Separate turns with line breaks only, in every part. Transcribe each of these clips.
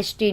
HT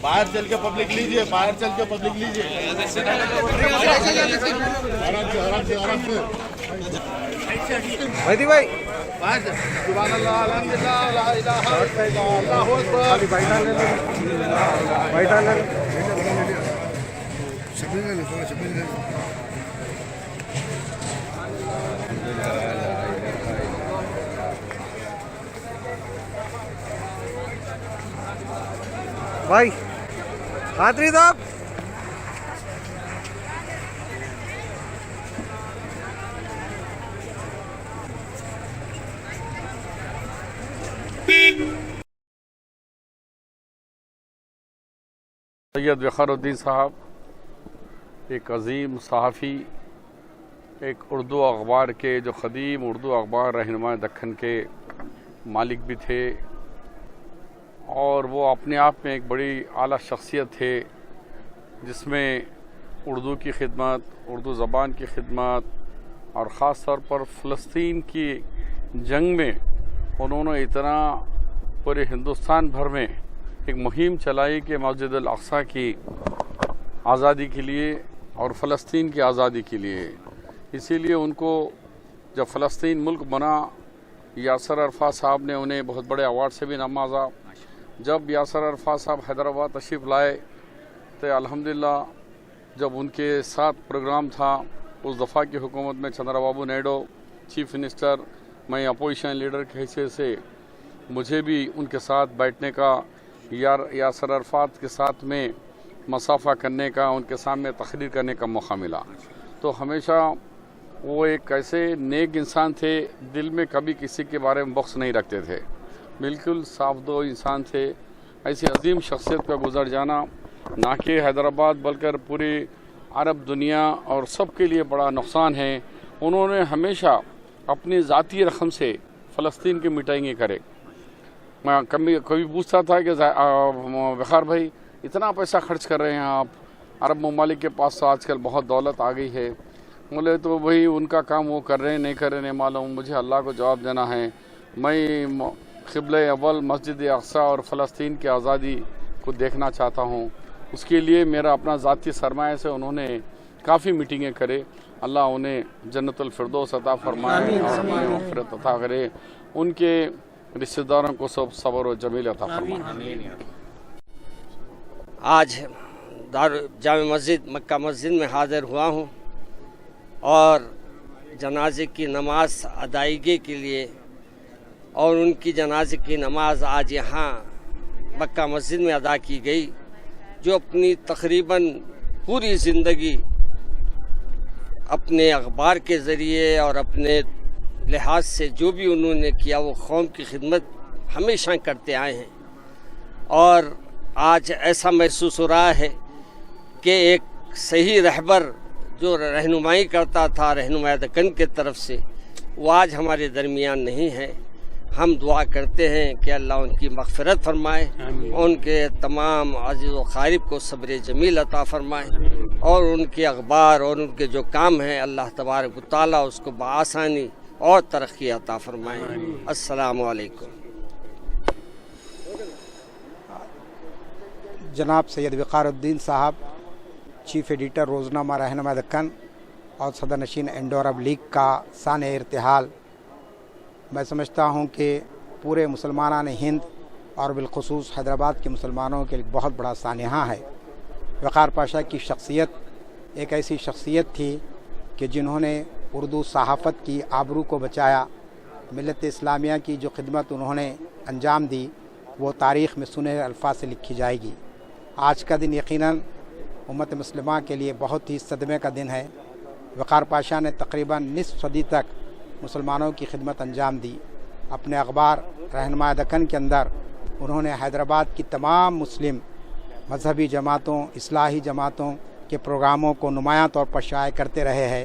باہر چل کے پبلک لیجیے, باہر چل کے پبلک لیجیے.
مہدی بھائی
سبحان اللہ, الحمدللہ, لا الہ الا اللہ, اللہ اکبر.
بیٹھا لے لو, بیٹھا لے لو. بھائی قادری صاحب
سید وقارالدین صاحب ایک عظیم صحافی, ایک اردو اخبار کے جو قدیم اردو اخبار رہنما دکن کے مالک بھی تھے, اور وہ اپنے آپ میں ایک بڑی اعلیٰ شخصیت تھے جس میں اردو کی خدمت, اردو زبان کی خدمت, اور خاص طور پر فلسطین کی جنگ میں انہوں نے اتنا پورے ہندوستان بھر میں ایک مہم چلائی کہ مسجد الاقصی کی آزادی کے لیے اور فلسطین کی آزادی کے لیے. اسی لیے ان کو جب فلسطین ملک بنا, یاسر عرفات صاحب نے انہیں بہت بڑے ایوارڈ سے بھی نوازا. جب یاسر عرفات صاحب حیدرآباد تشریف لائے تو الحمدللہ جب ان کے ساتھ پروگرام تھا, اس دفعہ کی حکومت میں چندرا بابو نائیڈو چیف منسٹر, میں اپوزیشن لیڈر کی حیثیت سے مجھے بھی ان کے ساتھ بیٹھنے کا, یاسر عرفات کے ساتھ میں مصافحہ کرنے کا, ان کے سامنے تقریر کرنے کا موقع ملا. تو ہمیشہ وہ ایک ایسے نیک انسان تھے, دل میں کبھی کسی کے بارے میں بخس نہیں رکھتے تھے, بالکل صاف دو انسان تھے. ایسی عظیم شخصیت کا گزر جانا نہ کہ حیدرآباد بلکہ پوری عرب دنیا اور سب کے لیے بڑا نقصان ہے. انہوں نے ہمیشہ اپنی ذاتی رقم سے فلسطین کی میٹنگیں کرے. میں کبھی پوچھتا تھا کہ وقار بھائی اتنا پیسہ خرچ کر رہے ہیں آپ, عرب ممالک کے پاس تو آج کل بہت دولت آ گئی ہے. بولے تو بھائی ان کا کام وہ کر رہے ہیں نہیں کر رہے نہیں معلوم, مجھے اللہ کو جواب دینا ہے. میں قبلہ اول مسجد اقصی اور فلسطین کی آزادی کو دیکھنا چاہتا ہوں. اس کے لیے میرا اپنا ذاتی سرمایہ سے انہوں نے کافی میٹنگیں کرے. اللہ انہیں جنت الفردوس عطا فرمائے اور مغفرت عطا کرے. ان کے رشتہ داروں کو سب صبر و جمیل عطا فرمائے.
آج جامع مسجد مکہ مسجد میں حاضر ہوا ہوں اور جنازے کی نماز ادائیگی کے لیے, اور ان کی جنازے کی نماز آج یہاں مکہ مسجد میں ادا کی گئی. جو اپنی تقریباً پوری زندگی اپنے اخبار کے ذریعے اور اپنے لحاظ سے جو بھی انہوں نے کیا وہ قوم کی خدمت ہمیشہ کرتے آئے ہیں. اور آج ایسا محسوس ہو رہا ہے کہ ایک صحیح رہبر جو رہنمائی کرتا تھا رہنما-ے-دکن کی طرف سے, وہ آج ہمارے درمیان نہیں ہے. ہم دعا کرتے ہیں کہ اللہ ان کی مغفرت فرمائے, ان کے تمام عزیز و قارب کو صبر جمیل عطا فرمائے, اور ان کے اخبار اور ان کے جو کام ہیں اللہ تبارک و تعالیٰ اس کو بآسانی اور ترقی عطا فرمائے. السلام علیکم.
جناب سید وقارالدین صاحب, چیف ایڈیٹر روزنامہ رہنما-ے-دکن اور صدر نشین انڈو عرب لیگ کا سانح ارتحال, میں سمجھتا ہوں کہ پورے مسلمانان ہند اور بالخصوص حیدرآباد کے مسلمانوں کے لیے بہت بڑا سانحہ ہے. وقار پاشا کی شخصیت ایک ایسی شخصیت تھی کہ جنہوں نے اردو صحافت کی آبرو کو بچایا. ملت اسلامیہ کی جو خدمت انہوں نے انجام دی وہ تاریخ میں سنہرے الفاظ سے لکھی جائے گی. آج کا دن یقیناً امت مسلمہ کے لیے بہت ہی صدمے کا دن ہے. وقار پاشا نے تقریباً نصف صدی تک مسلمانوں کی خدمت انجام دی. اپنے اخبار رہنما-ے-دکن کے اندر انہوں نے حیدرآباد کی تمام مسلم مذہبی جماعتوں, اصلاحی جماعتوں کے پروگراموں کو نمایاں طور پر شائع کرتے رہے ہیں,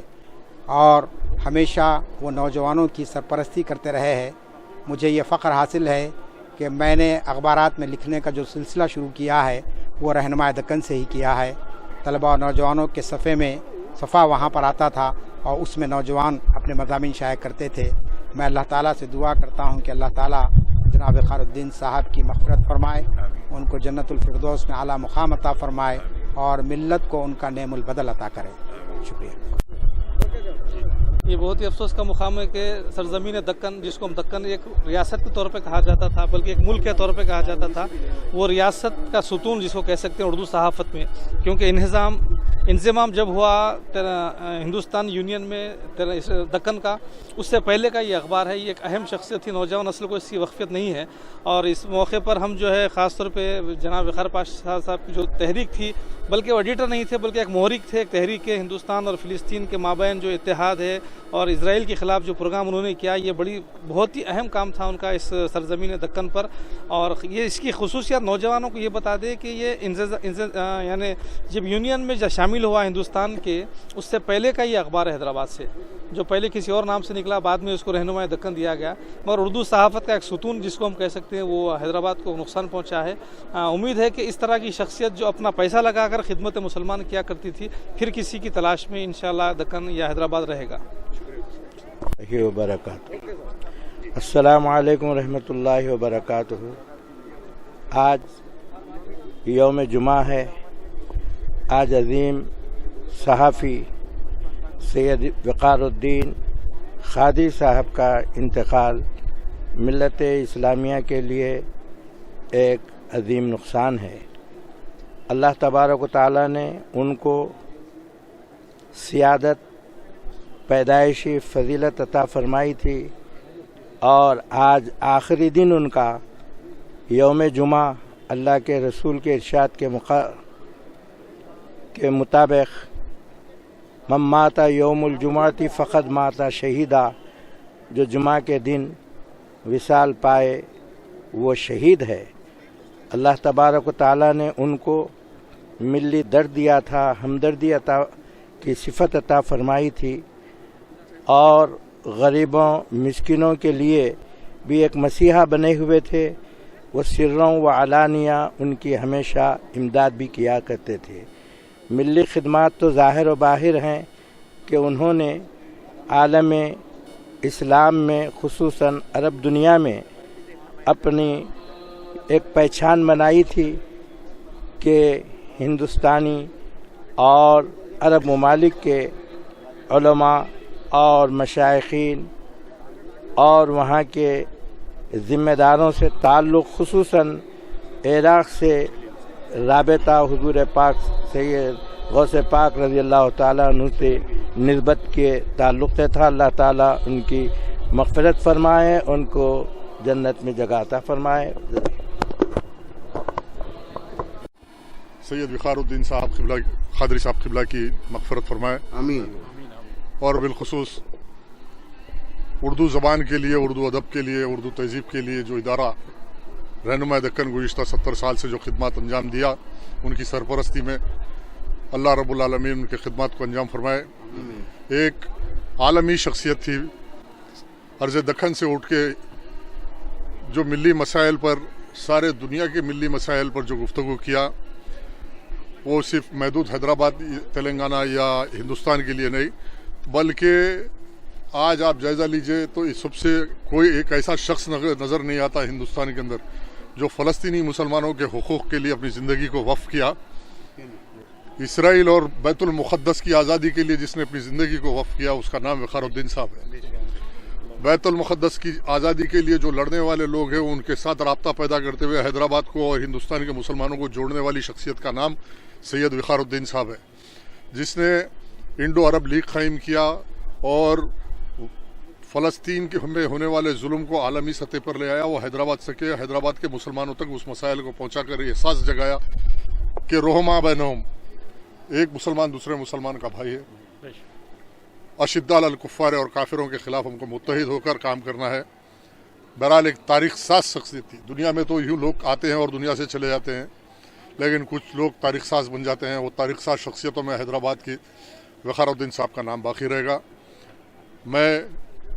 اور ہمیشہ وہ نوجوانوں کی سرپرستی کرتے رہے ہیں. مجھے یہ فخر حاصل ہے کہ میں نے اخبارات میں لکھنے کا جو سلسلہ شروع کیا ہے وہ رہنما-دکن سے ہی کیا ہے. طلباء اور نوجوانوں کے صفحہ وہاں پر آتا تھا اور اس میں نوجوان اپنے مضامین شائع کرتے تھے. میں اللہ تعالیٰ سے دعا کرتا ہوں کہ اللہ تعالیٰ جناب وقارالدین صاحب کی مغفرت فرمائے، ان کو جنت الفردوس میں اعلیٰ مقام عطا فرمائے اور ملت کو ان کا نعم البدل عطا کرے. شکریہ.
یہ بہت ہی افسوس کا مقام ہے کہ سرزمین دکن، جس کو ہم دکن ایک ریاست کے طور پہ کہا جاتا تھا بلکہ ایک ملک کے طور پہ کہا جاتا تھا، وہ ریاست کا ستون جس کو کہہ سکتے ہیں اردو صحافت میں، کیونکہ انضمام جب ہوا ہندوستان یونین میں دکن کا، اس سے پہلے کا یہ اخبار ہے. یہ ایک اہم شخصیت تھی، نوجوان نسل کو اس کی واقفیت نہیں ہے. اور اس موقع پر ہم جو ہے خاص طور پہ جناب وقار پاشا صاحب کی جو تحریک تھی، بلکہ وہ ایڈیٹر نہیں تھے بلکہ ایک محرک تھے، ایک تحریک ہے ہندوستان اور فلسطین کے مابین جو اتحاد ہے اور اسرائیل کے خلاف جو پروگرام انہوں نے کیا، یہ بہت ہی اہم کام تھا ان کا اس سرزمین دکن پر. اور یہ اس کی خصوصیات نوجوانوں کو یہ بتا دے کہ یہ یعنی جب یونین میں شامل ہوا ہندوستان کے، اس سے پہلے کا یہ اخبار ہے حیدرآباد سے، جو پہلے کسی اور نام سے نکلا، بعد میں اس کو رہنما-دکن دیا گیا. مگر اردو صحافت کا ایک ستون جس کو ہم کہہ سکتے ہیں وہ حیدرآباد کو نقصان پہنچا ہے. امید ہے کہ اس طرح کی شخصیت جو اپنا پیسہ لگا کر خدمت مسلمان کیا کرتی تھی، پھر کسی کی تلاش میں انشاءاللہ دکن یا حیدرآباد رہے گا.
وبرکاتہ. السلام علیکم ورحمۃ اللہ وبرکاتہ. آج یوم جمعہ ہے. آج عظیم صحافی سید وقارالدین قادری صاحب کا انتقال ملت اسلامیہ کے لیے ایک عظیم نقصان ہے. اللہ تبارک و تعالیٰ نے ان کو سیادت، پیدائشی فضیلت عطا فرمائی تھی اور آج آخری دن ان کا یوم جمعہ اللہ کے رسول کے ارشاد کے مطابق من مات یوم الجمعہ فقط ماتا شہیدہ، جو جمعہ کے دن وصال پائے وہ شہید ہے. اللہ تبارک و تعالیٰ نے ان کو ملی درد دیا تھا، ہمدردی عطا کی صفت عطا فرمائی تھی اور غریبوں مسکینوں کے لیے بھی ایک مسیحا بنے ہوئے تھے. وہ سروں و علانیہ ان کی ہمیشہ امداد بھی کیا کرتے تھے. ملی خدمات تو ظاہر و باہر ہیں کہ انہوں نے عالم اسلام میں خصوصاً عرب دنیا میں اپنی ایک پہچان بنائی تھی کہ ہندوستانی اور عرب ممالک کے علماء اور مشائخین اور وہاں کے ذمہ داروں سے تعلق، خصوصاً عراق سے رابطہ حضور پاک سید غوث پاک رضی اللہ تعالیٰ عنہ سے نسبت کے تعلق سے تھا. اللہ تعالیٰ ان کی مغفرت فرمائے، ان کو جنت میں جگہ عطا فرمائے.
سید وقارالدین صاحب قادری صاحب قبلہ کی مغفرت فرمائے، آمین. اور بالخصوص اردو زبان کے لیے، اردو ادب کے لیے، اردو تہذیب کے لیے جو ادارہ رہنما-دکن گزشتہ 70 سال سے جو خدمات انجام دیا، ان کی سرپرستی میں اللہ رب العالمین ان کے خدمات کو انجام فرمائے. ایک عالمی شخصیت تھی. عرض دکن سے اٹھ کے جو ملی مسائل پر، سارے دنیا کے ملی مسائل پر جو گفتگو کیا، وہ صرف محدود حیدرآباد، تلنگانہ یا ہندوستان کے لیے نہیں، بلکہ آج آپ جائزہ لیجئے تو اس سب سے کوئی ایک ایسا شخص نظر نہیں آتا ہندوستان کے اندر جو فلسطینی مسلمانوں کے حقوق کے لیے اپنی زندگی کو وقف کیا. اسرائیل اور بیت المقدس کی آزادی کے لیے جس نے اپنی زندگی کو وقف کیا، اس کا نام وقارالدین صاحب ہے. بیت المقدس کی آزادی کے لیے جو لڑنے والے لوگ ہیں، ان کے ساتھ رابطہ پیدا کرتے ہوئے حیدرآباد کو اور ہندوستان کے مسلمانوں کو جوڑنے والی شخصیت کا نام سید وقارالدین صاحب ہے، جس نے انڈو عرب لیگ قائم کیا اور فلسطین کے میں ہونے والے ظلم کو عالمی سطح پر لے آیا. وہ حیدرآباد کے مسلمانوں تک اس مسائل کو پہنچا کر احساس جگایا کہ رحما بینہم، ایک مسلمان دوسرے مسلمان کا بھائی ہے. اشداء علی الکفار، اور کافروں کے خلاف ہم کو متحد ہو کر کام کرنا ہے. بہرحال ایک تاریخ ساز شخصیت تھی. دنیا میں تو یوں لوگ آتے ہیں اور دنیا سے چلے جاتے ہیں، لیکن کچھ لوگ تاریخ ساز بن جاتے ہیں. وہ تاریخ ساز شخصیتوں میں حیدرآباد کی وقارالدین صاحب کا نام باقی رہے گا. میں